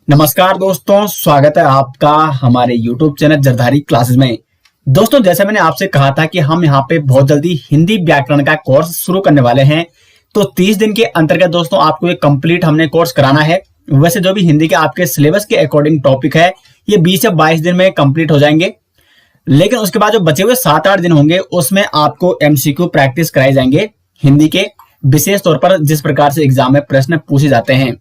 नमस्कार दोस्तों, स्वागत है आपका हमारे YouTube चैनल जरधारी क्लासेस में। दोस्तों, जैसे मैंने आपसे कहा था कि हम यहाँ पे बहुत जल्दी हिंदी व्याकरण का कोर्स शुरू करने वाले हैं। तो 30 दिन के अंतर्गत दोस्तों आपको ये कंप्लीट हमने कोर्स कराना है। वैसे जो भी हिंदी के आपके सिलेबस के अकॉर्डिंग टॉपिक है ये 20 या 22 दिन में कंप्लीट हो जाएंगे, लेकिन उसके बाद जो बचे हुए 7-8 दिन होंगे उसमें आपको MCQ प्रैक्टिस कराए जाएंगे हिंदी के, विशेष तौर पर जिस प्रकार से एग्जाम में प्रश्न पूछे जाते हैं।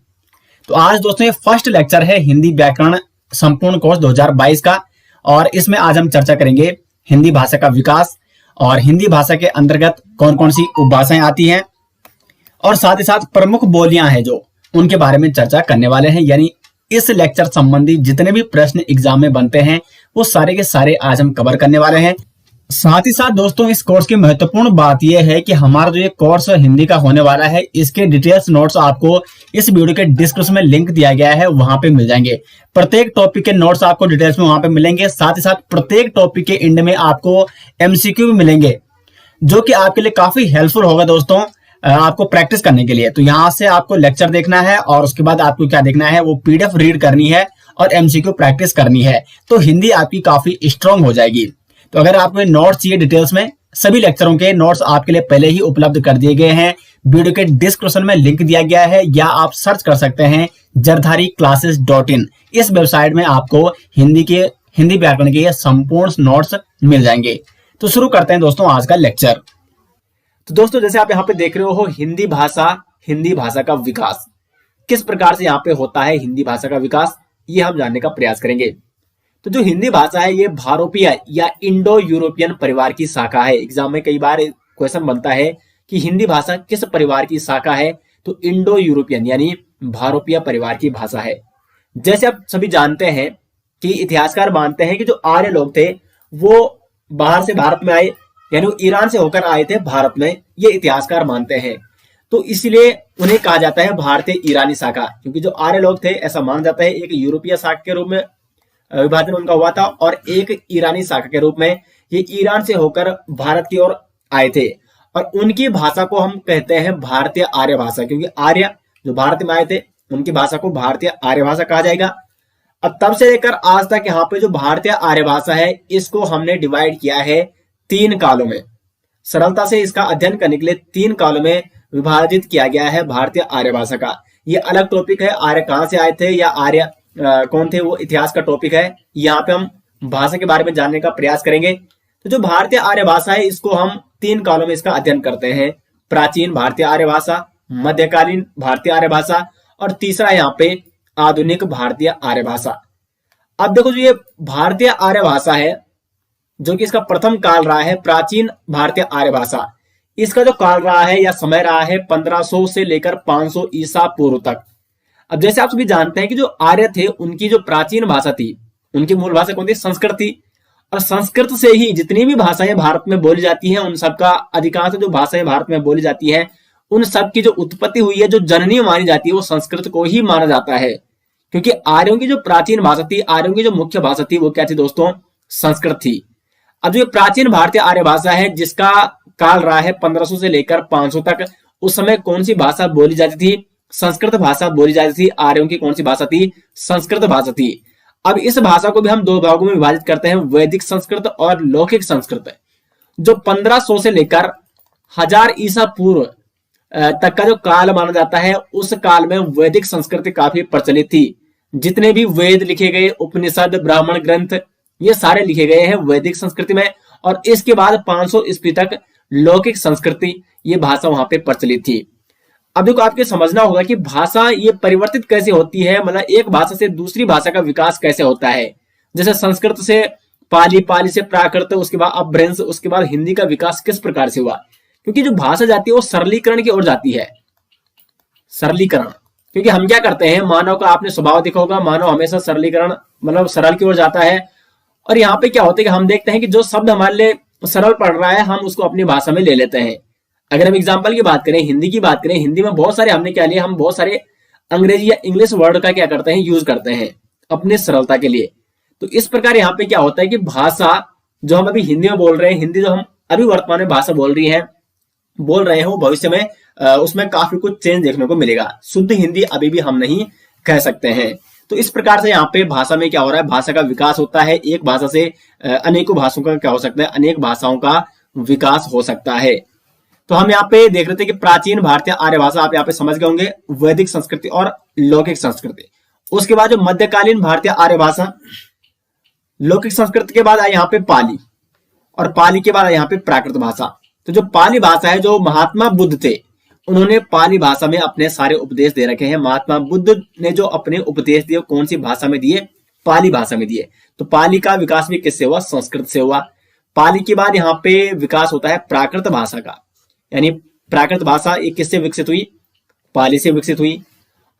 तो आज दोस्तों ये फर्स्ट लेक्चर है हिंदी व्याकरण संपूर्ण कोर्स 2022 का, और इसमें आज हम चर्चा करेंगे हिंदी भाषा का विकास और हिंदी भाषा के अंतर्गत कौन कौन सी उपभाषाएं आती हैं, और साथ ही साथ प्रमुख बोलियां हैं जो उनके बारे में चर्चा करने वाले हैं। यानी इस लेक्चर संबंधी जितने भी प्रश्न एग्जाम में बनते हैं वो सारे के सारे आज हम कवर करने वाले हैं। साथ ही साथ दोस्तों इस कोर्स की महत्वपूर्ण बात यह है कि हमारा जो ये कोर्स हिंदी का होने वाला है इसके डिटेल्स नोट्स आपको इस वीडियो के डिस्क्रिप्शन में लिंक दिया गया है, वहां पे मिल जाएंगे। प्रत्येक टॉपिक के नोट्स आपको डिटेल्स में वहां पे मिलेंगे। साथ ही साथ प्रत्येक टॉपिक के एंड में आपको MCQ भी मिलेंगे, जो कि आपके लिए काफी हेल्पफुल होगा दोस्तों आपको प्रैक्टिस करने के लिए। तो यहाँ से आपको लेक्चर देखना है और उसके बाद आपको क्या देखना है, वो PDF रीड करनी है और MCQ प्रैक्टिस करनी है, तो हिंदी आपकी काफी स्ट्रांग हो जाएगी। तो अगर आपको नोट्स चाहिए डिटेल्स में, सभी लेक्चरों के नोट्स आपके लिए पहले ही उपलब्ध कर दिए गए हैं। वीडियो के डिस्क्रिप्शन में लिंक दिया गया है, या आप सर्च कर सकते हैं jardhariclasses.in। इस वेबसाइट में आपको हिंदी व्याकरण के संपूर्ण नोट्स मिल जाएंगे। तो शुरू करते हैं दोस्तों आज का लेक्चर। तो दोस्तों जैसे आप यहाँ पे देख रहे हो, हिंदी भाषा का विकास किस प्रकार से यहाँ पे होता है, हिंदी भाषा का विकास ये हम जानने का प्रयास करेंगे। तो जो हिंदी भाषा है ये भारोपीय या इंडो यूरोपियन परिवार की शाखा है। एग्जाम में कई बार क्वेश्चन बनता है कि हिंदी भाषा किस परिवार की शाखा है, तो इंडो यूरोपियन यानी भारोपीय परिवार की भाषा है। जैसे आप सभी जानते हैं कि इतिहासकार मानते हैं कि जो आर्य लोग थे वो बाहर से भारत में आए, यानी वो ईरान से होकर आए थे भारत में, ये इतिहासकार मानते हैं। तो इसलिए उन्हें कहा जाता है भारतीय ईरानी शाखा, क्योंकि जो आर्य लोग थे ऐसा माना जाता है एक यूरोपीय शाखा के रूप में विभाजन उनका हुआ था, और एक ईरानी शाखा के रूप में ये ईरान से होकर भारत की ओर आए थे। और उनकी भाषा को हम कहते हैं भारतीय आर्य भाषा, क्योंकि आर्य जो भारत में आए थे उनकी भाषा को भारतीय आर्य भाषा कहा जाएगा। अब तब से लेकर आज तक यहाँ पे जो भारतीय आर्य भाषा है इसको हमने डिवाइड किया है 3 कालों में। सरलता से इसका अध्ययन करने के लिए 3 कालों में विभाजित किया गया है भारतीय आर्य भाषा का। ये अलग टॉपिक है, आर्य कहाँ से आए थे या आर्य कौन थे, वो इतिहास का टॉपिक है। यहाँ पे हम भाषा के बारे में जानने का प्रयास करेंगे। तो जो भारतीय आर्य भाषा है इसको हम 3 कालों में इसका अध्ययन करते हैं। प्राचीन भारतीय आर्य भाषा, मध्यकालीन भारतीय आर्य भाषा, और तीसरा यहाँ पे आधुनिक भारतीय आर्य भाषा। अब देखो जो ये भारतीय आर्य भाषा है, जो कि इसका प्रथम काल रहा है प्राचीन भारतीय आर्य भाषा, इसका जो काल रहा है या समय रहा है 1500 से लेकर 500 ईसा पूर्व तक। अब जैसे आप सभी जानते हैं कि जो आर्य थे उनकी जो प्राचीन भाषा थी, उनकी मूल भाषा कौन थी, संस्कृत थी। और संस्कृत से ही जितनी भी भाषाएं भारत में बोली जाती हैं, उन सबका अधिकांश जो भाषाएं भारत में बोली जाती हैं उन सब की जो उत्पत्ति हुई है, जो जननी मानी जाती है, वो संस्कृत को ही माना जाता है। क्योंकि आर्यों की जो प्राचीन भाषा थी, आर्यों की जो मुख्य भाषा थी, वो क्या थी दोस्तों, संस्कृत थी। अब जो प्राचीन भारतीय आर्य भाषा है जिसका काल रहा है 1500 से लेकर 500 तक, उस समय कौन सी भाषा बोली जाती थी, संस्कृत भाषा बोली जाती थी। आर्यों की कौन सी भाषा थी, संस्कृत भाषा थी। अब इस भाषा को भी हम 2 भागों में विभाजित करते हैं, वैदिक संस्कृत और लौकिक संस्कृत। जो 1500 से लेकर 1000 ईसा पूर्व तक का जो काल माना जाता है, उस काल में वैदिक संस्कृति काफी प्रचलित थी। जितने भी वेद लिखे गए, उपनिषद, ब्राह्मण ग्रंथ, ये सारे लिखे गए हैं वैदिक संस्कृति में। और इसके बाद 500 ईस्वी तक लौकिक संस्कृति, ये भाषा वहां पे प्रचलित थी। अब देखो आपको समझना होगा कि भाषा ये परिवर्तित कैसे होती है, मतलब एक भाषा से दूसरी भाषा का विकास कैसे होता है। जैसे संस्कृत से पाली, पाली से प्राकृत, उसके बाद अपभ्रंश, उसके बाद हिंदी का विकास किस प्रकार से हुआ। क्योंकि जो भाषा जाती है वो सरलीकरण की ओर जाती है, सरलीकरण। क्योंकि हम क्या करते हैं, मानव का आपने स्वभाव देखा होगा, मानव हमेशा सरलीकरण मतलब सरल की ओर जाता है। और यहाँ पे क्या होता है कि हम देखते हैं कि जो शब्द हमारे लिए सरल पड़ रहा है हम उसको अपनी भाषा में ले लेते हैं। अगर हम एग्जाम्पल की बात करें, हिंदी की बात करें, हिंदी में बहुत सारे हमने क्या लिया, हम बहुत सारे अंग्रेजी या इंग्लिश वर्ड का क्या करते हैं, यूज करते हैं अपने सरलता के लिए। तो इस प्रकार यहाँ पे क्या होता है कि भाषा जो हम अभी हिंदी में बोल रहे हैं, हिंदी जो हम अभी वर्तमान में भाषा बोल रहे हैं वो भविष्य में उसमें काफी कुछ चेंज देखने को मिलेगा। शुद्ध हिंदी अभी भी हम नहीं कह सकते हैं। तो इस प्रकार से यहाँ पे भाषा में क्या हो रहा है, भाषा का विकास होता है। एक भाषा से अनेकों भाषाओं का क्या हो सकता है, अनेक भाषाओं का विकास हो सकता है। तो हम यहाँ पे देख रहे थे कि प्राचीन भारतीय आर्य भाषा, आप यहाँ पे समझ गए होंगे, वैदिक संस्कृति और लौकिक संस्कृति। उसके बाद जो मध्यकालीन भारतीय आर्य भाषा, लौकिक संस्कृति के बाद आई यहाँ पे पाली, और पाली के बाद आई यहाँ पे प्राकृत भाषा। तो जो पाली भाषा है, जो महात्मा बुद्ध थे, उन्होंने पाली भाषा में अपने सारे उपदेश दे रखे हैं। महात्मा बुद्ध ने जो अपने उपदेश दिए कौन सी भाषा में दिए, पाली भाषा में दिए। तो पाली का विकास भी किससे हुआ, संस्कृत से हुआ। पाली के बाद यहाँ पे विकास होता है प्राकृत भाषा का, यानी प्राकृत भाषा एक किससे विकसित हुई, पाली से विकसित हुई।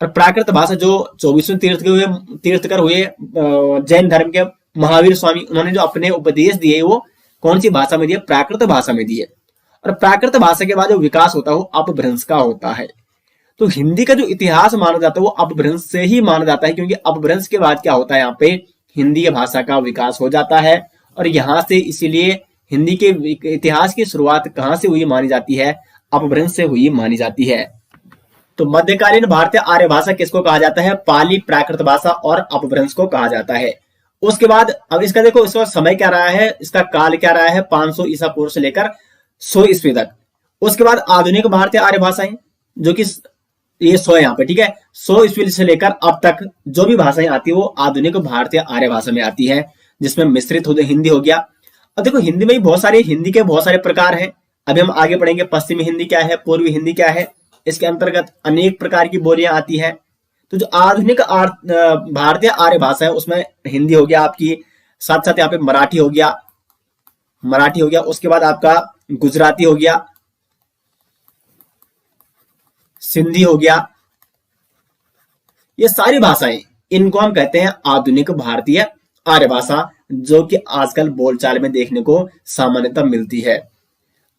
और प्राकृत भाषा जो 24वें तीर्थकर हुए जैन धर्म के महावीर स्वामी, उन्होंने जो अपने उपदेश दिए वो कौन सी भाषा में दिए, प्राकृत भाषा में दिए। और प्राकृत भाषा के बाद जो विकास होता है वो अपभ्रंश का होता है। तो हिंदी का जो इतिहास माना जाता है वो अपभ्रंश से ही माना जाता है, क्योंकि अपभ्रंश के बाद क्या होता है, यहाँ पे हिंदी भाषा का विकास हो जाता है। और यहाँ से इसीलिए हिंदी के इतिहास की शुरुआत कहाँ से हुई मानी जाती है, अपभ्रंश से हुई मानी जाती है। तो मध्यकालीन भारतीय आर्य भाषा किसको कहा जाता है, पाली, प्राकृत भाषा और अपभ्रंश को कहा जाता है। उसके बाद अब इसका देखो, इसका समय क्या रहा है, इसका काल क्या रहा है, 500 ईसा पूर्व से लेकर 100 ईस्वी तक। उसके बाद आधुनिक भारतीय आर्य भाषाएं, जो कि ये 100 यहाँ पे, ठीक है, 100 ईस्वी से लेकर अब तक जो भी भाषाएं आती है वो आधुनिक भारतीय आर्य भाषा में आती है, जिसमें मिश्रित हिंदी हो गया। अब देखो हिंदी में ही हिंदी के बहुत सारे प्रकार हैं। अभी हम आगे पढ़ेंगे पश्चिमी हिंदी क्या है, पूर्वी हिंदी क्या है, इसके अंतर्गत अनेक प्रकार की बोलियां आती है। तो जो आधुनिक भारतीय आर्य भाषा है उसमें हिंदी हो गया आपकी, साथ साथ यहाँ पे मराठी हो गया, उसके बाद आपका गुजराती हो गया, सिंधी हो गया। ये सारी भाषाएं, इनको हम कहते हैं आधुनिक भारतीय आर्य भाषा, जो कि आजकल बोलचाल में देखने को सामान्यतः मिलती है।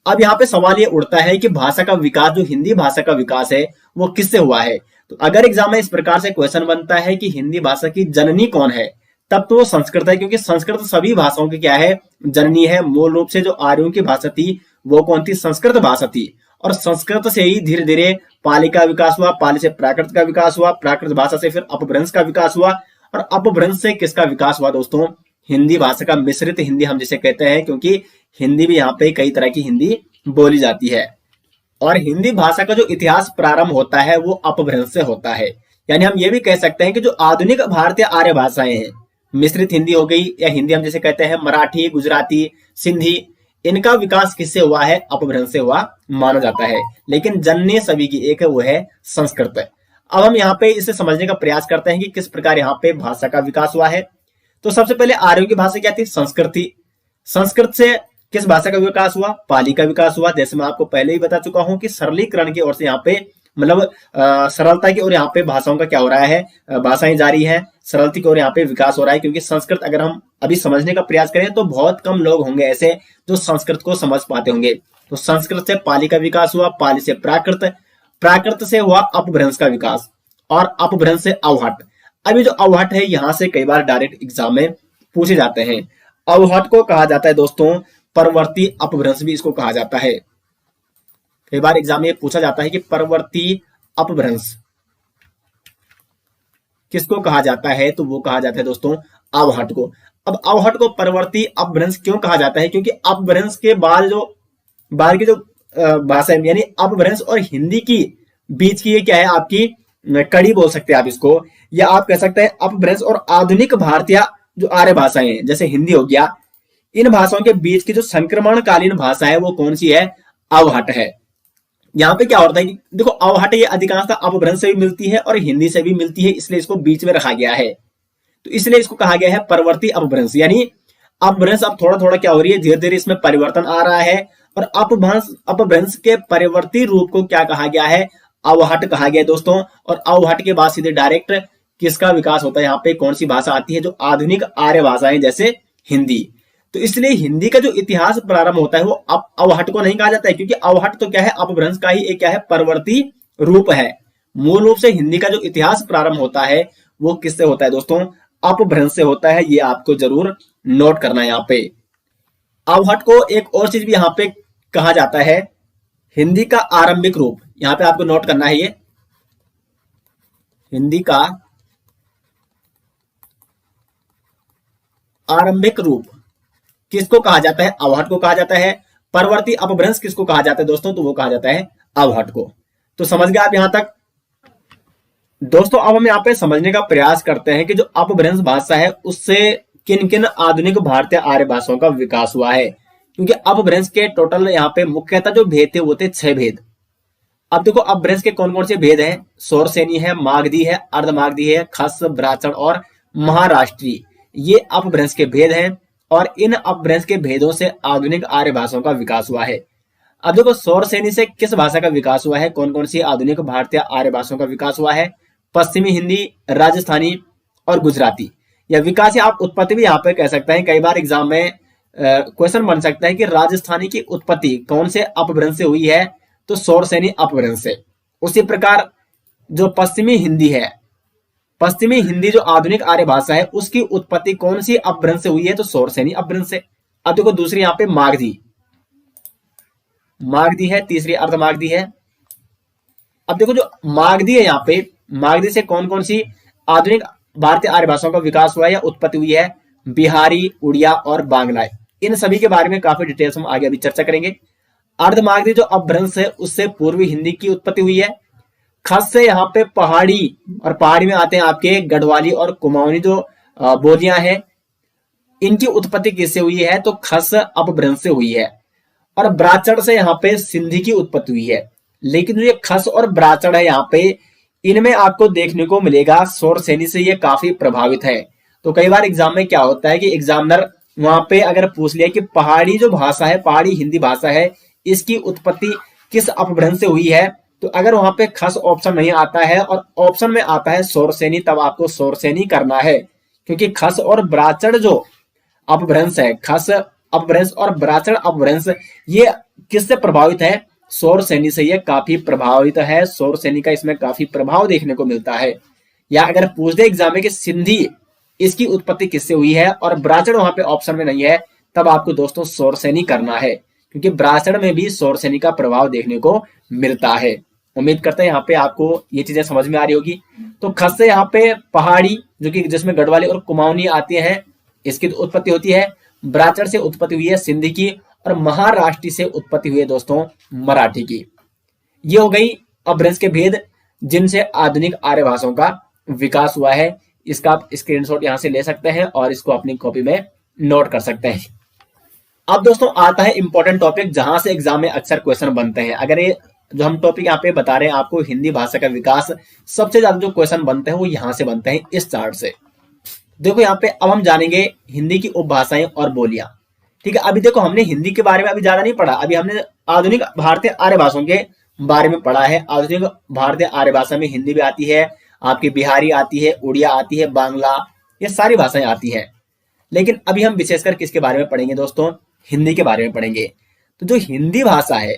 अब यहाँ पे सवाल ये उठता है कि भाषा का विकास, जो हिंदी भाषा का विकास है वो किससे हुआ है। तो अगर एग्जाम में इस प्रकार से क्वेश्चन बनता है कि हिंदी भाषा की जननी कौन है, तब तो वो संस्कृत है, क्योंकि संस्कृत सभी भाषाओं की क्या है, जननी है। मूल रूप से जो आर्यों की भाषा थी वो कौन थी, संस्कृत भाषा थी। और संस्कृत से ही धीरे धीरे पाली का विकास हुआ, पाली से प्राकृत का विकास हुआ, प्राकृत भाषा से फिर अपभ्रंश का विकास हुआ, और अपभ्रंश से किसका विकास हुआ दोस्तों, हिंदी भाषा का, मिश्रित हिंदी हम जिसे कहते हैं, क्योंकि हिंदी भी यहाँ पे कई तरह की हिंदी बोली जाती है। और हिंदी भाषा का जो इतिहास प्रारंभ होता है वो अपभ्रंश से होता है। यानी हम ये भी कह सकते हैं कि जो आधुनिक भारतीय आर्य भाषाएं हैं, मिश्रित हिंदी हो गई, या हिंदी हम जिसे कहते हैं मराठी, गुजराती, सिंधी, इनका विकास किससे हुआ है, अपभ्रंश से हुआ माना जाता है। लेकिन जननी सभी की एक है, वो है संस्कृत। अब हम यहाँ पे इसे समझने का प्रयास करते हैं कि किस प्रकार यहाँ पे भाषा का विकास हुआ है। तो सबसे पहले आर्यों की भाषा क्या थी, संस्कृत थी। संस्कृत से किस भाषा का विकास हुआ, पाली का विकास हुआ। जैसे मैं आपको पहले ही बता चुका हूं कि सरलीकरण की ओर से यहाँ पे मतलब सरलता की ओर यहाँ पे भाषाओं का क्या हो रहा है, भाषाएं जारी है, सरलता की ओर यहाँ पे विकास हो रहा है। क्योंकि संस्कृत अगर हम अभी समझने का प्रयास करें तो बहुत कम लोग होंगे ऐसे जो संस्कृत को समझ पाते होंगे। तो संस्कृत से पाली का विकास हुआ, पाली से प्राकृत, प्राकृत से हुआ अपभ्रंश का विकास, और अपभ्रंश से अवहट। अभी जो अवहट है यहाँ से कई बार डायरेक्ट एग्जाम में पूछे जाते हैं। अवहट को कहा जाता है दोस्तों परवर्ती अपभ्रंश, भी इसको कहा जाता है। कई बार एग्जाम में पूछा जाता है कि परवर्ती अपभ्रंश किसको कहा जाता है, तो वो कहा जाता है दोस्तों अवहट को। अब अवहट को परवर्ती अपभ्रंश क्यों कहा जाता है, क्योंकि अपभ्रंश के बाद की जो भाषा है, यानी अपभ्रंश और हिंदी की बीच की ये क्या है, आपकी कड़ी बोल सकते हैं आप इसको, या आप कह सकते हैं अपभ्रंश और आधुनिक भारतीय जो आर्य भाषाएं हैं, जैसे हिंदी हो गया, इन भाषाओं के बीच की जो संक्रमणकालीन भाषा है वो कौन सी है, अवहट है। यहाँ पे क्या होता है कि देखो अवहट ये अधिकांशतः अपभ्रंश से भी मिलती है और हिंदी से भी मिलती है, इसलिए इसको बीच में रखा गया है। तो इसलिए इसको कहा गया है परवर्ती अपभ्रंश। यानी अपभ्रंश अब थोड़ा थोड़ा क्या हो रही है, धीरे धीरे इसमें परिवर्तन आ रहा है, और अपभ्रंश के परिवर्ती रूप को क्या कहा गया है, अवहट कहा गया दोस्तों। और अवहट के बाद सीधे डायरेक्ट किसका विकास होता है, यहाँ पे कौन सी भाषा आती है, जो आधुनिक आर्य भाषाएं जैसे हिंदी। तो इसलिए हिंदी का जो इतिहास प्रारंभ होता है वो अवहट को नहीं कहा जाता है, क्योंकि अवहट तो क्या है, अपभ्रंश का ही एक क्या है, परवर्ती रूप है। मूल रूप से हिंदी का जो इतिहास प्रारंभ होता है वो किससे होता है दोस्तों, अपभ्रंश से होता है। ये आपको जरूर नोट करना है। यहाँ पे अवहट को एक और चीज भी यहाँ पे कहा जाता है, हिंदी का आरंभिक रूप। यहाँ पे आपको नोट करना है, ये हिंदी का आरंभिक रूप किसको कहा जाता है? अवहट को कहा जाता है। परवर्ती अपभ्रंश किसको कहा जाता है दोस्तों? तो वो कहा जाता है अवहट को। तो समझ गए आप यहां तक? दोस्तों अब हम यहाँ पे समझने का प्रयास करते हैं कि जो अपभ्रंश भाषा है उससे किन किन आधुनिक भारतीय आर्य भाषाओं का विकास हुआ है, क्योंकि अपभ्रंश के टोटल यहाँ पे मुख्यतः जो भेद थे वो थे 6 भेद। अब देखो अपभ्रंश के कौन कौन से भेद हैं? शौरसेनी है, मागधी है, अर्धमागधी है, खस, ब्राह्मण और महाराष्ट्री, ये अपभ्रंश के भेद हैं। और इन अपभ्रंश के भेदों से आधुनिक आर्य भाषाओं का विकास हुआ है। अब देखो शौरसेनी से किस भाषा का विकास हुआ है? कौन कौन सी आधुनिक भारतीय आर्य भाषाओं का विकास हुआ है? पश्चिमी हिंदी, राजस्थानी और गुजराती। या विकास या आप उत्पत्ति भी यहाँ पे कह सकते हैं। कई बार एग्जाम में क्वेश्चन बन सकता है कि राजस्थानी की उत्पत्ति कौन से अपभ्रंश से हुई है? तो शौरसेनी अपभ्रंश से। उसी प्रकार जो पश्चिमी हिंदी है, पश्चिमी हिंदी जो आधुनिक आर्य भाषा है उसकी उत्पत्ति कौन सी अपभ्रंश से हुई है? तो शौरसेनी अपभ्रंश से। अब देखो दूसरी यहाँ पे मागधी, मागधी है, तीसरी अर्धमागधी है। अब देखो जो मागधी है यहाँ पे, मागधी से कौन कौन सी आधुनिक भारतीय आर्य भाषाओं का विकास हुआ है या उत्पत्ति हुई है? बिहारी, उड़िया और बांग्ला। इन सभी के बारे में काफी डिटेल्स हम आगे अभी चर्चा करेंगे। अर्धमागधी जो अपभ्रंश है उससे पूर्वी हिंदी की उत्पत्ति हुई है। खस से यहाँ पे पहाड़ी, और पहाड़ी में आते हैं आपके गढ़वाली और कुमाऊनी जो बोलियां हैं, इनकी उत्पत्ति किससे हुई है? तो खस अपभ्रंश से हुई है। और ब्राह्मण से यहाँ पे सिंधी की उत्पत्ति हुई है। लेकिन जो ये खस और ब्राह्मण है यहाँ पे, इनमें आपको देखने को मिलेगा शौरसेनी से ये काफी प्रभावित है। तो कई बार एग्जाम में क्या होता है कि एग्जामिनर वहां पे अगर पूछ लिया कि पहाड़ी जो भाषा है, पहाड़ी हिंदी भाषा है, इसकी उत्पत्ति किस अपभ्रंश से हुई है, तो अगर वहां पे खस ऑप्शन नहीं आता है और ऑप्शन में आता है शौरसेनी, तब आपको शौरसेनी करना है। क्योंकि खस और ब्राह्मण जो अपभ्रंश है, खस अपभ्रंश और ब्राह्मण अपभ्रंश, ये किससे प्रभावित है? शौरसेनी से ये काफी प्रभावित है। शौरसेनी का इसमें काफी प्रभाव देखने को मिलता है। या अगर पूछ दे एग्जाम में कि सिंधी, इसकी उत्पत्ति किससे हुई है और ब्राह्मण वहां पे ऑप्शन में नहीं है, तब आपको दोस्तों शौरसेनी करना है, क्योंकि ब्राह्मण में भी शौरसेनी का प्रभाव देखने को मिलता है। उम्मीद करते हैं यहाँ पे आपको ये चीजें समझ में आ रही होगी। तो खस से यहाँ पे पहाड़ी, जो कि जिसमें गढ़वाली और कुमाऊनी आती है, इसकी उत्पत्ति होती है। ब्राह्मण से उत्पत्ति हुई है सिंधी की, और महाराष्ट्री से उत्पत्ति हुई है दोस्तों मराठी की। ये हो गई अपभ्रंश के भेद जिनसे आधुनिक आर्य भाषाओं का विकास हुआ है। इसका आप स्क्रीनशॉट यहां से ले सकते हैं और इसको अपनी कॉपी में नोट कर सकते हैं। अब दोस्तों आता है इंपॉर्टेंट टॉपिक, जहां से एग्जाम में अक्सर क्वेश्चन बनते हैं। अगर ये जो हम टॉपिक यहाँ पे बता रहे हैं आपको, हिंदी भाषा का विकास, सबसे ज्यादा जो क्वेश्चन बनते हैं वो यहां से बनते हैं, इस चार्ट से। देखो यहाँ पे अब हम जानेंगे हिंदी की उपभाषाएं और बोलियां। ठीक है, अभी देखो हमने हिंदी के बारे में अभी ज्यादा नहीं पढ़ा, अभी हमने आधुनिक भारतीय आर्य भाषाओं के बारे में पढ़ा है। आधुनिक भारतीय आर्य भाषा में हिंदी भी आती है, आपकी बिहारी आती है, उड़िया आती है, बांग्ला, ये सारी भाषाएं आती है। लेकिन अभी हम विशेषकर किसके बारे में पढ़ेंगे दोस्तों? हिंदी के बारे में पढ़ेंगे। तो जो हिंदी भाषा है,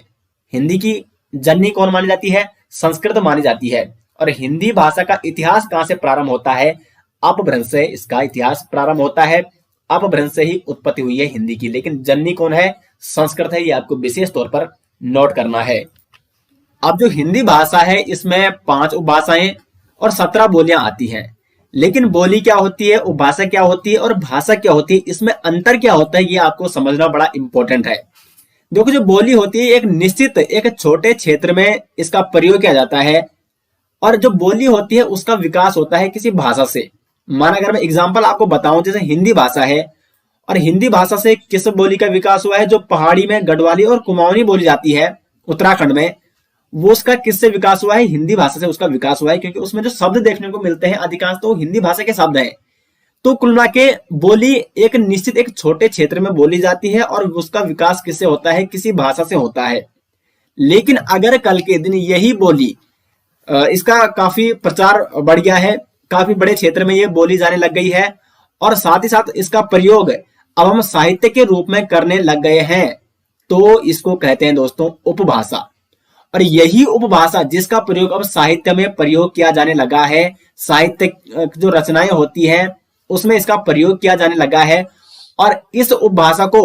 हिंदी की जननी कौन मानी जाती है? संस्कृत मानी जाती है। और हिंदी भाषा का इतिहास कहां से प्रारंभ होता है? अपभ्रंश से इसका इतिहास प्रारंभ होता है। अपभ्रंश से ही उत्पत्ति हुई है हिंदी की। लेकिन जननी कौन है? संस्कृत है। ये आपको विशेष तौर पर नोट करना है। अब जो हिंदी भाषा है इसमें 5 उपभाषाएं और 17 बोलियां आती हैं। लेकिन बोली क्या होती है, उपभाषा क्या होती है और भाषा क्या होती है, इसमें अंतर क्या होता है, ये आपको समझना बड़ा इंपॉर्टेंट है। देखो जो बोली होती है एक निश्चित, एक छोटे क्षेत्र में इसका प्रयोग किया जाता है, और जो बोली होती है उसका विकास होता है किसी भाषा से। माना अगर मैं एग्जांपल आपको बताऊं, जैसे हिंदी भाषा है, और हिंदी भाषा से किस बोली का विकास हुआ है? जो पहाड़ी में गढ़वाली और कुमाऊनी बोली जाती है उत्तराखंड में, वो उसका किससे विकास हुआ है? हिंदी भाषा से उसका विकास हुआ है। क्योंकि उसमें जो शब्द देखने को मिलते हैं अधिकांश तो हिंदी भाषा के शब्द हैं। तो कुल मिला के बोली एक निश्चित, एक छोटे क्षेत्र में बोली जाती है, और उसका विकास किससे होता है? किसी भाषा से होता है। लेकिन अगर कल के दिन यही बोली, इसका काफी प्रचार बढ़ गया है, काफी बड़े क्षेत्र में ये बोली जाने लग गई है, और साथ ही साथ इसका प्रयोग अब हम साहित्य के रूप में करने लग गए हैं, तो इसको कहते हैं दोस्तों उपभाषा। और यही उपभाषा जिसका प्रयोग अब साहित्य में प्रयोग किया जाने लगा है, साहित्य जो रचनाएं होती हैं उसमें इसका प्रयोग किया जाने लगा है। और इस उपभाषा को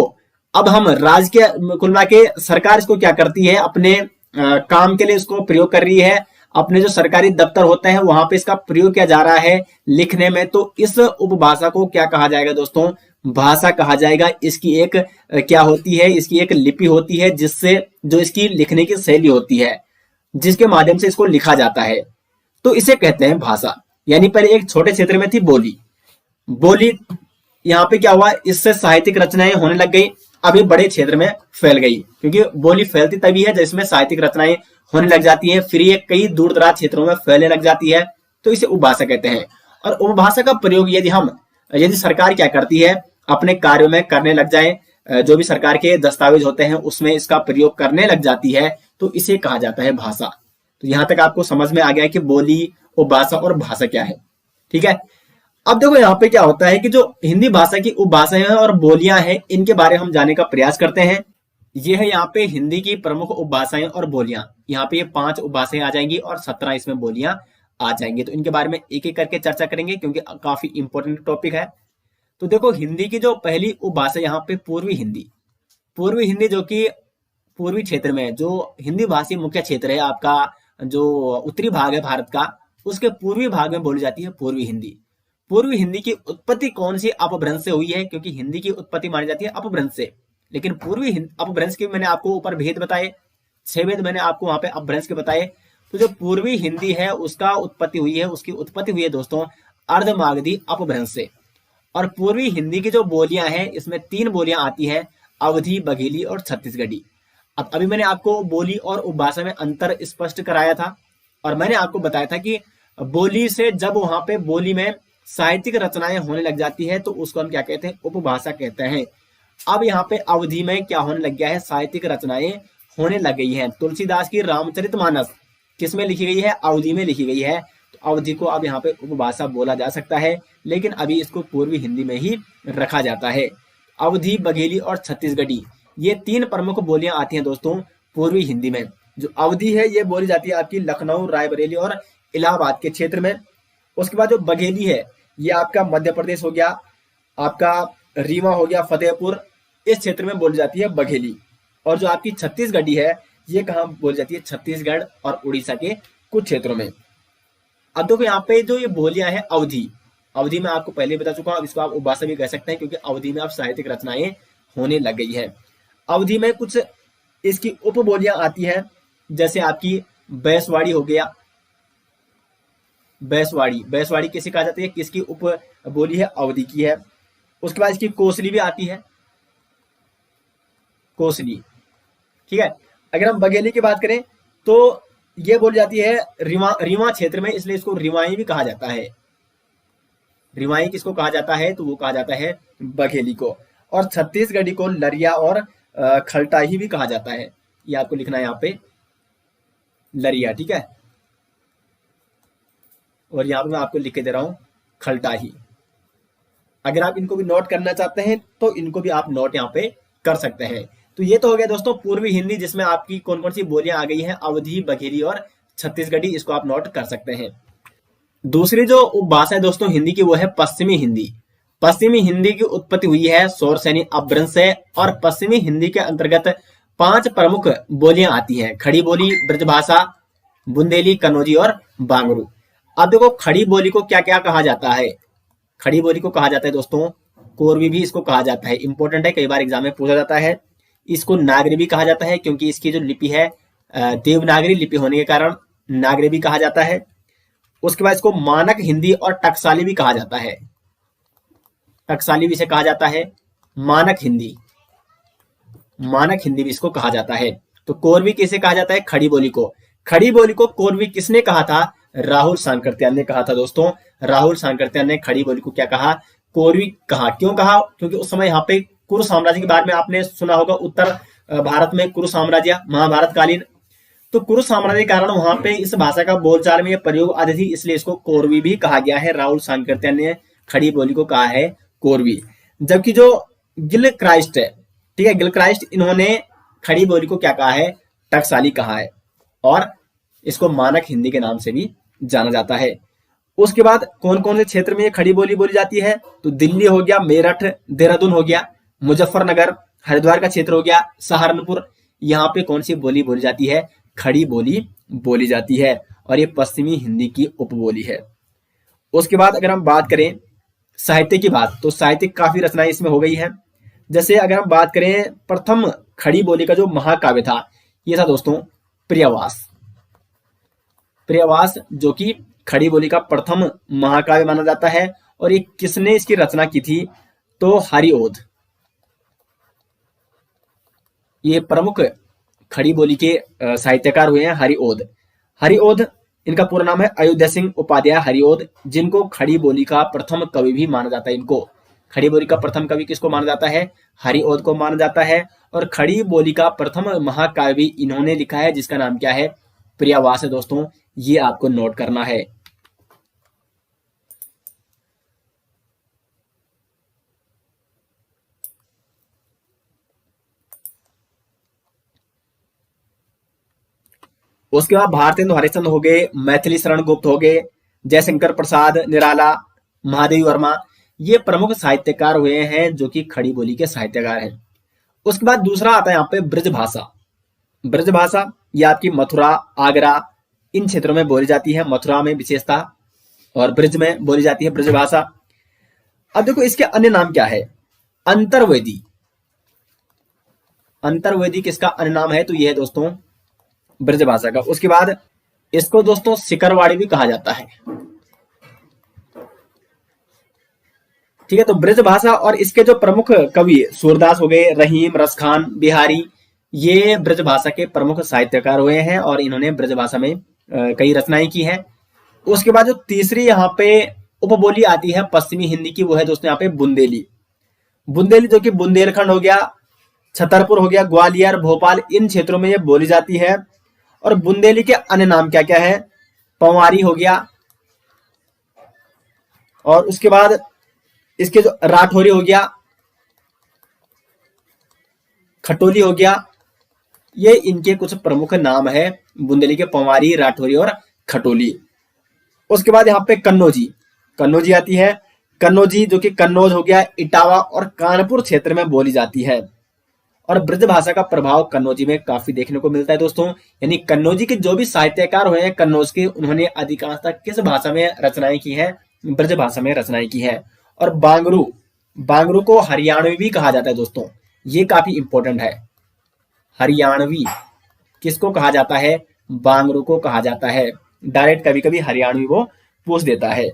अब हम राज्य के, कुल मिला के सरकार इसको क्या करती है? अपने काम के लिए इसको प्रयोग कर रही है, अपने जो सरकारी दफ्तर होते हैं वहां पे इसका प्रयोग किया जा रहा है लिखने में, तो इस उपभाषा को क्या कहा जाएगा दोस्तों? भाषा कहा जाएगा। इसकी एक क्या होती है? इसकी एक लिपि होती है, जिससे जो इसकी लिखने की शैली होती है, जिसके माध्यम से इसको लिखा जाता है, तो इसे कहते हैं भाषा। यानी पहले एक छोटे क्षेत्र में थी बोली, बोली यहाँ पे क्या हुआ, इससे साहित्यिक रचनाएं होने लग गई, अभी बड़े क्षेत्र में फैल गई, क्योंकि बोली फैलती तभी है जिसमें साहित्यिक रचनाएं होने लग जाती है, फिर ये कई दूर दराज क्षेत्रों में फैलने लग जाती है, तो इसे उपभाषा कहते हैं। और उपभाषा का प्रयोग यदि सरकार क्या करती है, अपने कार्यों में करने लग जाए, जो भी सरकार के दस्तावेज होते हैं उसमें इसका प्रयोग करने लग जाती है, तो इसे कहा जाता है भाषा। तो यहां तक आपको समझ में आ गया कि बोली, उपभाषा और भाषा क्या है। ठीक है, अब देखो यहाँ पे क्या होता है कि जो हिंदी भाषा की उपभाषाएं हैं और बोलियां हैं, इनके बारे में हम जानने का प्रयास करते हैं। ये है यहाँ पे हिंदी की प्रमुख उपभाषाएं और बोलियां। यहाँ पे ये 5 उपभाषाएं आ जाएंगी और 17 इसमें बोलियां आ जाएंगी। तो इनके बारे में एक एक करके चर्चा करेंगे, क्योंकि काफी इंपॉर्टेंट टॉपिक है। तो देखो, हिंदी की जो पहली उपभाषा यहाँ पे पूर्वी हिंदी। पूर्वी हिंदी जो कि पूर्वी क्षेत्र में जो हिंदी भाषी मुख्य क्षेत्र है आपका, जो उत्तरी भाग है भारत का, उसके पूर्वी भाग में बोली जाती है पूर्वी हिंदी। पूर्वी हिंदी की उत्पत्ति कौन सी अपभ्रंश से हुई है? क्योंकि हिंदी की उत्पत्ति मानी जाती है अपभ्रंश से, लेकिन पूर्वी अपभ्रंश के मैंने आपको ऊपर भेद बताए, 6 भेद मैंने आपको वहां पे अपभ्रंश के बताए। तो जो पूर्वी हिंदी है उसका उत्पत्ति हुई है, उसकी उत्पत्ति हुई है दोस्तों अर्धमागधी अपभ्रंश से। और पूर्वी हिंदी की जो बोलियां हैं, इसमें 3 बोलियां आती है, अवधी, बघेली और छत्तीसगढ़ी। अब अभी मैंने आपको बोली और उपभाषा में अंतर स्पष्ट कराया था, और मैंने आपको बताया था कि बोली से जब वहां पे बोली में साहित्यिक रचनाएं होने लग जाती है, तो उसको हम क्या कहते हैं? उपभाषा कहते हैं। अब यहाँ पे अवधि में क्या होने लग गया है? साहित्यिक रचनाएं होने लग गई हैं। तुलसीदास की रामचरितमानस किसमें लिखी गई है? अवधि में लिखी गई है। तो अवधि को अब यहाँ पे उपभाषा बोला जा सकता है, लेकिन अभी इसको पूर्वी हिंदी में ही रखा जाता है। अवधि, बघेली और छत्तीसगढ़ी, ये 3 प्रमुख बोलियां आती हैं दोस्तों पूर्वी हिंदी में। जो अवधि है ये बोली जाती है आपकी लखनऊ, रायबरेली और इलाहाबाद के क्षेत्र में। उसके बाद जो बघेली है ये आपका मध्य प्रदेश हो गया, आपका रीवा हो गया, फतेहपुर, इस क्षेत्र में बोली जाती है बघेली। और जो आपकी छत्तीसगढ़ी है ये कहाँ बोली जाती है? छत्तीसगढ़ और उड़ीसा के कुछ क्षेत्रों में। अब देखो यहाँ पे जो ये बोलियां हैं अवधि, अवधि में आपको पहले बता चुका हूं, अब इसको आप उपभाषा भी कह सकते हैं, क्योंकि अवधि में अब साहित्यिक रचनाएं होने लग गई है। अवधि में कुछ इसकी उप बोलियां आती है, जैसे आपकी बैसवाड़ी हो गया। बैसवाड़ी किसे कहा जाती है? किसकी उप बोली है? अवधि की है। उसके बाद इसकी कोसली भी आती है, कोसली। ठीक है, अगर हम बघेली की बात करें तो ये बोली जाती है रीवा क्षेत्र में, इसलिए इसको रिवाई भी कहा जाता है। रिवाई किसको कहा जाता है? तो वो कहा जाता है बघेली को। और छत्तीसगढ़ी को लरिया और खलटाही भी कहा जाता है। ये आपको लिखना है यहाँ पे, लरिया। ठीक है, और यहाँ पे मैं आपको लिख के दे रहा हूं खलटाही। अगर आप इनको भी नोट करना चाहते हैं तो इनको भी आप नोट यहाँ पे कर सकते हैं। तो ये तो हो गया दोस्तों पूर्वी हिंदी, जिसमें आपकी कौन कौन सी बोलियां आ गई हैं, अवधी, बघेली और छत्तीसगढ़ी, इसको आप नोट कर सकते हैं। दूसरी जो उपभाषा है दोस्तों हिंदी की, वो है पश्चिमी हिंदी। पश्चिमी हिंदी की उत्पत्ति हुई है शौरसेनी अपभ्रंश से, और पश्चिमी हिंदी के अंतर्गत 5 प्रमुख बोलियां आती हैं, खड़ी बोली, ब्रजभाषा, बुंदेली, कन्नौजी और बांगरू। अब देखो, खड़ी बोली को क्या क्या कहा जाता है? खड़ी बोली को कहा जाता है दोस्तों कोरवी भी इसको कहा जाता है, इंपॉर्टेंट है, कई बार एग्जाम में पूछा जाता है। इसको नागरी भी कहा जाता है, क्योंकि इसकी जो लिपि है देवनागरी लिपि होने के कारण नागरी भी कहा जाता है। उसके बाद इसको मानक हिंदी और टकसाली भी कहा जाता है, टकसाली भी इसे कहा जाता है। मानक हिंदी भी इसको कहा जाता है। तो कोरवी किसे कहा जाता है? खड़ी बोली को। खड़ी बोली को कोरवी किसने कहा था? राहुल सांकृत्याल ने कहा था दोस्तों। राहुल सांकृत्याल ने खड़ी बोली को क्या कहा? कोरवी कहा। क्यों कहा? क्योंकि उस समय यहाँ पे कुरु साम्राज्य के बारे में आपने सुना होगा, उत्तर भारत में कुरु साम्राज्य महाभारत कालीन, तो कुरु साम्राज्य के कारण वहां पे इस भाषा का बोलचाल में प्रयोग आदि थी, इसलिए इसको कोरवी भी कहा गया है। राहुल सांकृत्याल ने खड़ी बोली को कहा है कोरवी। जबकि जो गिल क्राइस्ट है, ठीक है, गिल क्राइस्ट, इन्होंने खड़ी बोली को क्या कहा है? टकसाली कहा है, और इसको मानक हिंदी के नाम से भी जाना जाता है। उसके बाद कौन कौन से क्षेत्र में ये खड़ी बोली बोली जाती है? तो दिल्ली हो गया, मेरठ, देहरादून हो गया, मुजफ्फरनगर, हरिद्वार का क्षेत्र हो गया, सहारनपुर, यहाँ पे कौन सी बोली बोली जाती है? खड़ी बोली बोली जाती है। और ये पश्चिमी हिंदी की उपबोली है। उसके बाद अगर हम बात करें साहित्य की बात, तो साहित्य काफी रचनाएं इसमें हो गई है। जैसे अगर हम बात करें प्रथम खड़ी बोली का जो महाकाव्य था, ये था दोस्तों प्रियवास। प्रियवास जो कि खड़ी बोली का प्रथम महाकाव्य माना जाता है। और ये किसने इसकी रचना की थी, तो हरिओध। ये प्रमुख खड़ी बोली के साहित्यकार हुए हैं हरिओध। हरिओध इनका पूरा नाम है अयोध्या सिंह उपाध्याय हरिओध, जिनको खड़ी बोली का प्रथम कवि भी माना जाता है। इनको खड़ी बोली का प्रथम कवि किसको माना जाता है, हरिओध को माना जाता है। और खड़ी बोली का प्रथम महाकाव्य भी इन्होंने लिखा है, जिसका नाम क्या है, प्रियवास है दोस्तों। ये आपको नोट करना है। उसके बाद भारतेंदु हरिश्चंद्र हो गए, मैथिली शरण गुप्त हो गए, जयशंकर प्रसाद निराला, महादेवी वर्मा, ये प्रमुख साहित्यकार हुए हैं जो कि खड़ी बोली के साहित्यकार हैं। उसके बाद दूसरा आता है यहाँ पे ब्रजभाषा। ब्रजभाषा ये आपकी मथुरा, आगरा इन क्षेत्रों में बोली जाती है, मथुरा में विशेषता और ब्रज में बोली जाती है ब्रजभाषा। अब देखो इसके अन्य नाम क्या है, अंतर्वेदी। अंतर्वेदी किसका अन्य नाम है, तो यह है दोस्तों ब्रजभाषा का। उसके बाद इसको दोस्तों सिकरवाड़ी भी कहा जाता है। ठीक है, तो ब्रजभाषा और इसके जो प्रमुख कवि सूरदास हो गए, रहीम, रसखान, बिहारी, ये ब्रजभाषा के प्रमुख साहित्यकार हुए हैं और इन्होंने ब्रजभाषा में कई रचनाएं की हैं। उसके बाद जो तीसरी यहाँ पे उपबोली आती है पश्चिमी हिंदी की, वो है दोस्तों यहाँ पे बुंदेली। बुंदेली जो कि बुंदेलखंड हो गया, छतरपुर हो गया, ग्वालियर, भोपाल इन क्षेत्रों में ये बोली जाती है। और बुंदेली के अन्य नाम क्या क्या है, पंवारी हो गया, और उसके बाद इसके जो राठौरी हो गया, खटोली हो गया, ये इनके कुछ प्रमुख नाम है बुंदेली के, पंवारी, राठौरी और खटोली। उसके बाद यहाँ पे कन्नौजी, कन्नौजी आती है। कन्नौजी जो कि कन्नौज हो गया, इटावा और कानपुर क्षेत्र में बोली जाती है। और ब्रजभाषा का प्रभाव कन्नौजी में काफी देखने को मिलता है दोस्तों। यानी कन्नौजी के जो भी साहित्यकार हुए हैं कन्नौज के, उन्होंने अधिकांशतः किस भाषा में रचनाएं की है, ब्रजभाषा में रचनाएं की है। और बांगरू, बांगरू को हरियाणवी भी कहा जाता है दोस्तों, ये काफी इंपॉर्टेंट है। हरियाणवी किसको कहा जाता है, बांगरू को कहा जाता है। डायरेक्ट कभी कभी हरियाणवी वो पूछ देता है।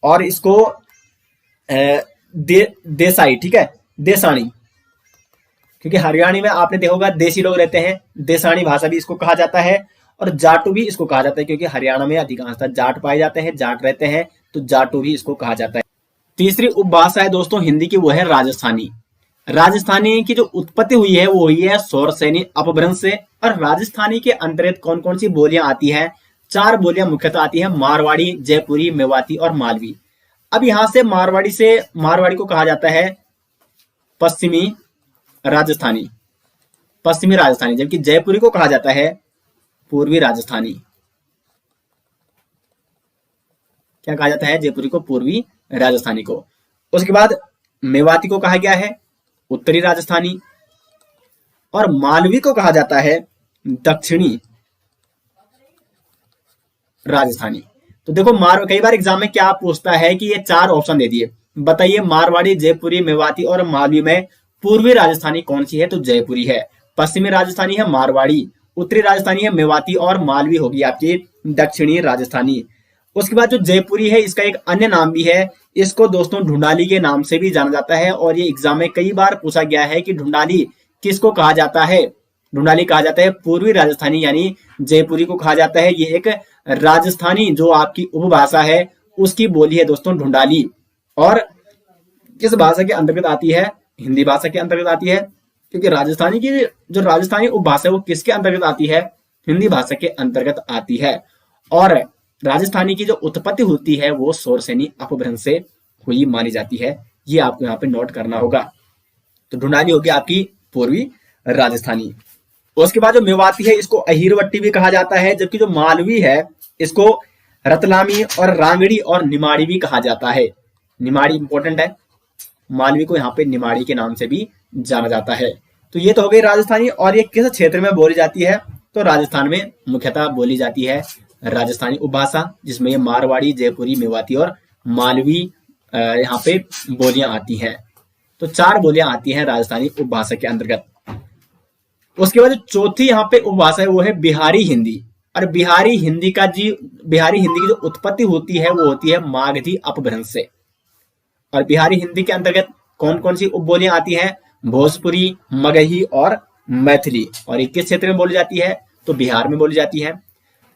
और इसको देसाई, ठीक है, देसानी, क्योंकि हरियाणी में आपने देखा होगा देसी लोग रहते हैं, देसानी भाषा भी इसको कहा जाता है। और जाटू भी इसको कहा जाता है, क्योंकि हरियाणा में अधिकांशतः जाट पाए जाते हैं, जाट रहते हैं, तो जाटू भी इसको कहा जाता है। तीसरी उपभाषा है दोस्तों हिंदी की, वो है राजस्थानी। राजस्थानी की जो उत्पत्ति हुई है वो हुई है सौरसेनी अपभ्रंश से। और राजस्थानी के अंतर्गत कौन कौन सी बोलियां आती है, 4 बोलियां मुख्यतः आती है, मारवाड़ी, जयपुरी, मेवाती और मालवी। अब यहां से मारवाड़ी को कहा जाता है पश्चिमी राजस्थानी, पश्चिमी राजस्थानी, जबकि जयपुरी को कहा जाता है पूर्वी राजस्थानी। क्या कहा जाता है, जयपुरी को पूर्वी राजस्थानी को। उसके बाद मेवाती को कहा गया है उत्तरी राजस्थानी, और मालवी को कहा जाता है दक्षिणी राजस्थानी। तो देखो कई बार एग्जाम में क्या पूछता है कि ये 4 ऑप्शन दे दिए, बताइए मारवाड़ी, जयपुरी, मेवाती और मालवी में पूर्वी राजस्थानी कौन सी है, तो जयपुरी है। पश्चिमी राजस्थानी है मारवाड़ी, उत्तरी राजस्थानी है मेवाती और मालवी होगी आपकी दक्षिणी राजस्थानी। उसके बाद जो जयपुरी है इसका एक अन्य नाम भी है, इसको दोस्तों ढूंढाली के नाम से भी जाना जाता है। और ये एग्जाम में कई बार पूछा गया है कि ढूंढाली किसको कहा जाता है, ढूंढाली कहा जाता है पूर्वी राजस्थानी, यानी जयपुरी को कहा जाता है। ये एक राजस्थानी जो आपकी उपभाषा है उसकी बोली है दोस्तों ढूंढाली। और किस भाषा के अंतर्गत आती है, हिंदी भाषा के अंतर्गत आती है, क्योंकि राजस्थानी की जो राजस्थानी उपभाषा है वो किसके अंतर्गत आती है, हिंदी भाषा के अंतर्गत आती है। और राजस्थानी की जो उत्पत्ति होती है वो सौरसेनी अपभ्रंश से हुई मानी जाती है। ये आपको यहाँ पे नोट करना होगा। तो ढूंढाली होगी आपकी पूर्वी राजस्थानी। उसके बाद जो मेवाती है इसको अहीरवट्टी भी कहा जाता है, जबकि जो मालवी है इसको रतलामी और रांगड़ी और निमाड़ी भी कहा जाता है। निमाड़ी इंपॉर्टेंट है, मालवी को यहाँ पे निमाड़ी के नाम से भी जाना जाता है। तो ये तो हो गई राजस्थानी। और ये किस क्षेत्र में बोली जाती है, तो राजस्थान में मुख्यतः बोली जाती है राजस्थानी उपभाषा, जिसमें ये मारवाड़ी, जयपुरी, मेवाती और मालवी यहाँ पे बोलियां आती हैं। तो 4 बोलियां आती हैं राजस्थानी उपभाषा के अंतर्गत। उसके बाद चौथी यहाँ पे उपभाषा है वो है बिहारी हिंदी। और बिहारी हिंदी की जो उत्पत्ति होती है वो होती है मागधी अपभ्रंश से। और बिहारी हिंदी के अंतर्गत कौन कौन सी उपबोलियां आती हैं? भोजपुरी, मगही और मैथिली। और ये किस क्षेत्र में बोली जाती है? तो बिहार में बोली जाती है।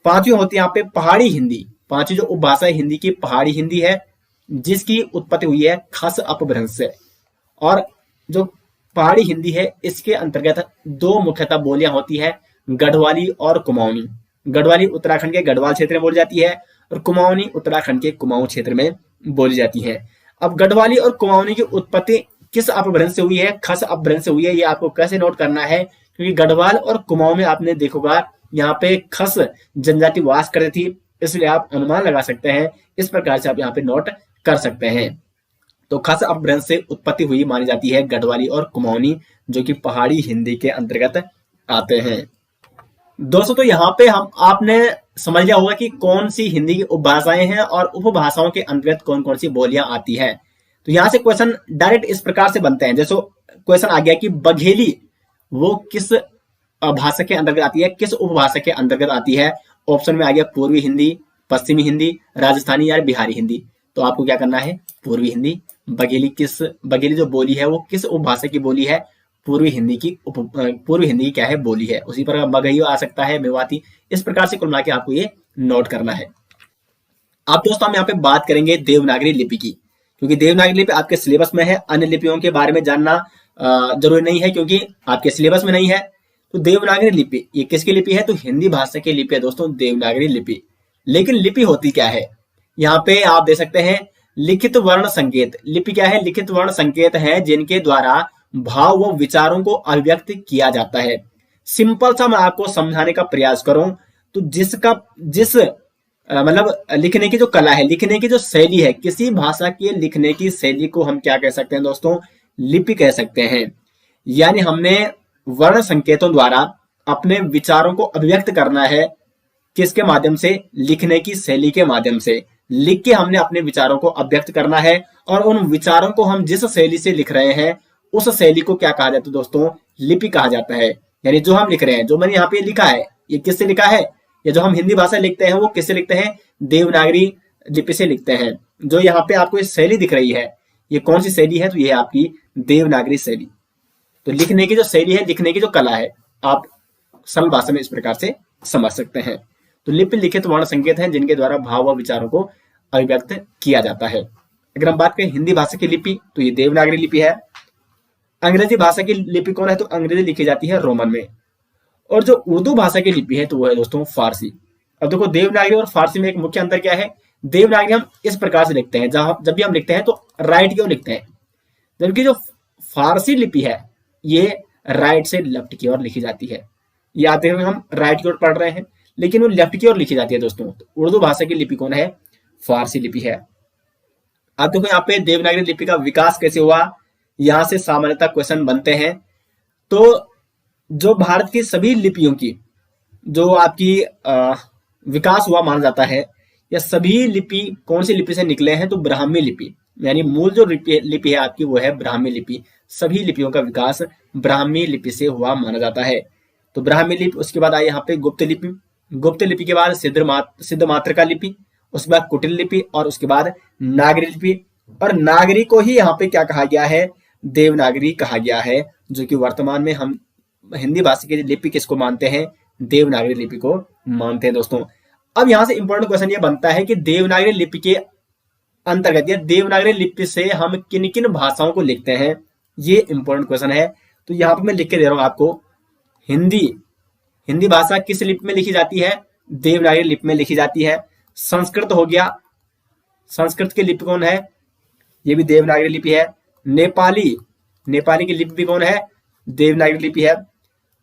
पांचवी होती है यहाँ पे पहाड़ी हिंदी। पांचवी जो उपभाषा है हिंदी की पहाड़ी हिंदी है, जिसकी उत्पत्ति हुई है खस अपभ्रंश से। और जो पहाड़ी हिंदी है इसके अंतर्गत 2 मुख्यतः बोलियां होती है, गढ़वाली और कुमाऊनी। गढ़वाली उत्तराखंड के गढ़वाल क्षेत्र में बोली जाती है और कुमाऊनी उत्तराखंड के कुमाऊं क्षेत्र में बोली जाती है। अब गढ़वाली और कुमाऊनी की उत्पत्ति किस अपभ्रंश से हुई है? खस अपभ्रंश से हुई है। ये आपको कैसे नोट करना है? क्योंकि गढ़वाल और कुमाऊं में आपने देखोगा यहाँ पे खस जनजाति वास करती थी, इसलिए आप अनुमान लगा सकते हैं। इस प्रकार से आप यहाँ पे नोट कर सकते हैं। तो खस अपभ्रंश से उत्पत्ति हुई मानी जाती है गढ़वाली और कुमाऊनी, जो कि पहाड़ी हिंदी के अंतर्गत आते हैं। दोस्तों तो यहाँ पे आपने समझ लिया होगा कि कौन सी हिंदी की उपभाषाएं हैं और उपभाषाओं के अंतर्गत कौन कौन सी बोलियां आती है। तो यहाँ से क्वेश्चन डायरेक्ट इस प्रकार से बनते हैं। जैसे क्वेश्चन आ गया कि बघेली वो किस भाषा के अंतर्गत आती है, किस उपभाषा के अंतर्गत आती है? ऑप्शन में आ गया पूर्वी हिंदी, पश्चिमी हिंदी, राजस्थानी या बिहारी हिंदी। तो आपको क्या करना है? पूर्वी हिंदी। बघेली जो बोली है वो किस उपभाषा की बोली है? पूर्वी हिंदी की क्या है? बोली है। उसी पर मगही आ सकता है, मेवाती। इस प्रकार से कुल मिला के आपको ये नोट करना है। अब दोस्तों हम यहाँ पे बात करेंगे देवनागरी लिपि की, क्योंकि देवनागरी लिपि आपके सिलेबस में है। अन्य लिपियों के बारे में जानना जरूरी नहीं है क्योंकि आपके सिलेबस में नहीं है। तो देवनागरी लिपि ये किसकी लिपि है? तो हिंदी भाषा की लिपि है दोस्तों, देवनागरी लिपि। लेकिन लिपि होती क्या है? यहाँ पे आप देख सकते हैं लिखित वर्ण संकेत। लिपि क्या है? लिखित वर्ण संकेत है जिनके द्वारा भाव व विचारों को अभिव्यक्त किया जाता है। सिंपल सा मैं आपको समझाने का प्रयास करूं तो जिस मतलब लिखने की जो कला है, लिखने की जो शैली है, किसी भाषा के लिखने की शैली को हम क्या कह सकते हैं दोस्तों? लिपि कह सकते हैं। यानी हमने वर्ण संकेतों द्वारा अपने विचारों को अभिव्यक्त करना है। किसके माध्यम से? लिखने की शैली के माध्यम से। लिख के हमने अपने विचारों को अभिव्यक्त करना है और उन विचारों को हम जिस शैली से लिख रहे हैं उस शैली को क्या कहा जाता है दोस्तों? लिपि कहा जाता है। यानी जो हम लिख रहे हैं, जो मैंने यहाँ पे लिखा है, ये किससे लिखा है? ये जो हम हिंदी भाषा लिखते हैं वो किससे लिखते हैं? देवनागरी लिपि से लिखते हैं। जो यहाँ पे आपको ये शैली दिख रही है, ये कौन सी शैली है? तो ये आपकी देवनागरी शैली। तो लिखने की जो शैली है, लिखने की जो कला है, आप सरल भाषा में इस प्रकार से समझ सकते हैं। तो लिपि लिखित वर्ण संकेत हैं जिनके द्वारा भाव व विचारों को अभिव्यक्त किया जाता है। अगर हम बात करें हिंदी भाषा की लिपि तो ये देवनागरी लिपि है। अंग्रेजी भाषा की लिपि कौन है? तो अंग्रेजी लिखी जाती है रोमन में। और जो उर्दू भाषा की लिपि है तो वो है दोस्तों फारसी। अब देखो देवनागरी और फारसी में एक मुख्य अंतर क्या है? देवनागरी हम इस प्रकार से लिखते हैं, जब भी हम लिखते हैं तो राइट की ओर लिखते हैं, जबकि जो फारसी लिपि है ये राइट से लेफ्ट की ओर लिखी जाती है। ये आते हुए हम राइट की ओर पढ़ रहे हैं लेकिन वो लेफ्ट की ओर लिखी जाती है दोस्तों। तो उर्दू भाषा की लिपि कौन है? फारसी लिपि है। अब देखो यहाँ पे देवनागरी लिपि का विकास कैसे हुआ, यहां से सामान्यतः क्वेश्चन बनते हैं। तो जो भारत की सभी लिपियों की जो आपकी विकास हुआ माना जाता है, या सभी लिपि कौन सी लिपि से निकले हैं? तो ब्राह्मी लिपि। यानी मूल जो लिपि है आपकी वो है ब्राह्मी लिपि। सभी लिपियों का विकास ब्राह्मी लिपि से हुआ माना जाता है। तो ब्राह्मी लिपि, उसके बाद आई यहाँ पे गुप्त लिपि। गुप्त लिपि के बाद सिद्ध मातृका लिपि, उसके बाद कुटिल लिपि और उसके बाद नागरी लिपि। और नागरी को ही यहाँ पे क्या कहा गया है? देवनागरी कहा गया है, जो कि वर्तमान में हम हिंदी भाषा की लिपि किसको मानते हैं? देवनागरी लिपि को मानते हैं दोस्तों। अब यहां से इंपॉर्टेंट क्वेश्चन ये बनता है कि देवनागरी लिपि के अंतर्गत या देवनागरी लिपि से हम किन किन भाषाओं को लिखते हैं, ये इंपॉर्टेंट क्वेश्चन है। तो यहाँ पे मैं लिख के दे रहा हूं आपको। हिंदी भाषा किस लिपि में लिखी जाती है? देवनागरी लिपि में लिखी जाती है। संस्कृत हो गया, संस्कृत की लिपि कौन है? ये भी देवनागरी लिपि है। नेपाली की लिपि भी कौन है? देवनागरी लिपि है।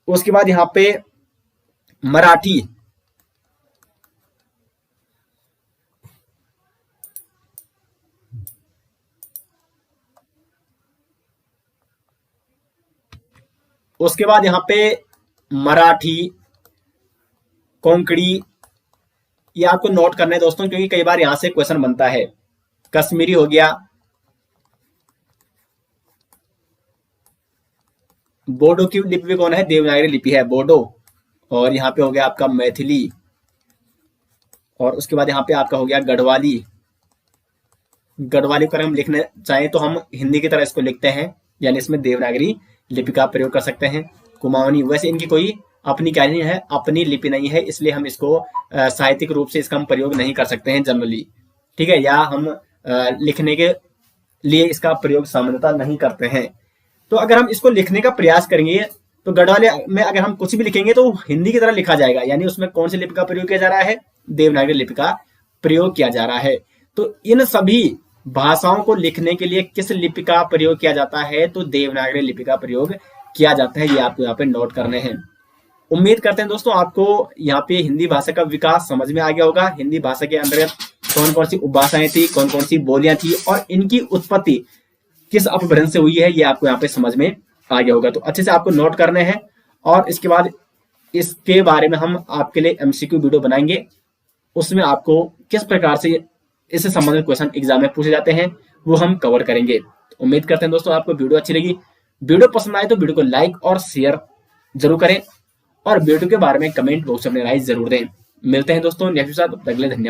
उसके बाद यहाँ पे मराठी, उसके बाद यहाँ पे मराठी, कोंकणी, ये आपको नोट करना है दोस्तों, क्योंकि कई बार यहां से क्वेश्चन बनता है। कश्मीरी हो गया, बोडो की लिपि भी कौन है, देवनागरी लिपि है बोडो। और यहाँ पे हो गया आपका मैथिली, और उसके बाद यहाँ पे आपका हो गया गढ़वाली। गढ़वाली को अगर हम लिखने चाहें तो हम हिंदी की तरह इसको लिखते हैं, यानी इसमें देवनागरी लिपि का प्रयोग कर सकते हैं। कुमाऊनी, वैसे इनकी कोई अपनी क्या नहीं है, अपनी लिपि नहीं है, इसलिए हम इसको साहित्यिक रूप से इसका हम प्रयोग नहीं कर सकते हैं जनरली, ठीक है, या हम लिखने के लिए इसका प्रयोग सामान्यतः नहीं करते हैं। तो अगर हम इसको लिखने का प्रयास करेंगे तो गढ़वाली में अगर हम कुछ भी लिखेंगे तो हिंदी की तरह लिखा जाएगा, यानी उसमें कौन सी लिपि का प्रयोग किया जा रहा है, देवनागरी लिपि का प्रयोग किया जा रहा है। तो इन सभी भाषाओं को लिखने के लिए किस लिपि का प्रयोग किया जाता है, तो देवनागरी लिपि का प्रयोग किया जाता है। ये आपको यहाँ पे नोट करने हैं। उम्मीद करते हैं दोस्तों आपको यहाँ पे हिंदी भाषा का विकास समझ में आ गया होगा। हिंदी भाषा के अंतर्गत कौन कौन सी उपभाषाएं थी, कौन कौन सी बोलियां थी, और इनकी उत्पत्ति किस अपभ्रंश से हुई है, ये आपको यहाँ पे समझ में आ गया होगा। तो अच्छे से आपको नोट करने हैं, और इसके बाद इसके बारे में हम आपके लिए एमसीक्यू वीडियो बनाएंगे। उसमें आपको किस प्रकार से इससे संबंधित क्वेश्चन एग्जाम में पूछे जाते हैं वो हम कवर करेंगे। तो उम्मीद करते हैं दोस्तों आपको वीडियो अच्छी लगी। वीडियो पसंद आए तो वीडियो को लाइक और शेयर जरूर करें, और वीडियो के बारे में कमेंट बॉक्स में अपनी राय जरूर दें। मिलते हैं दोस्तों नेक्स्ट साथ, अगले। धन्यवाद।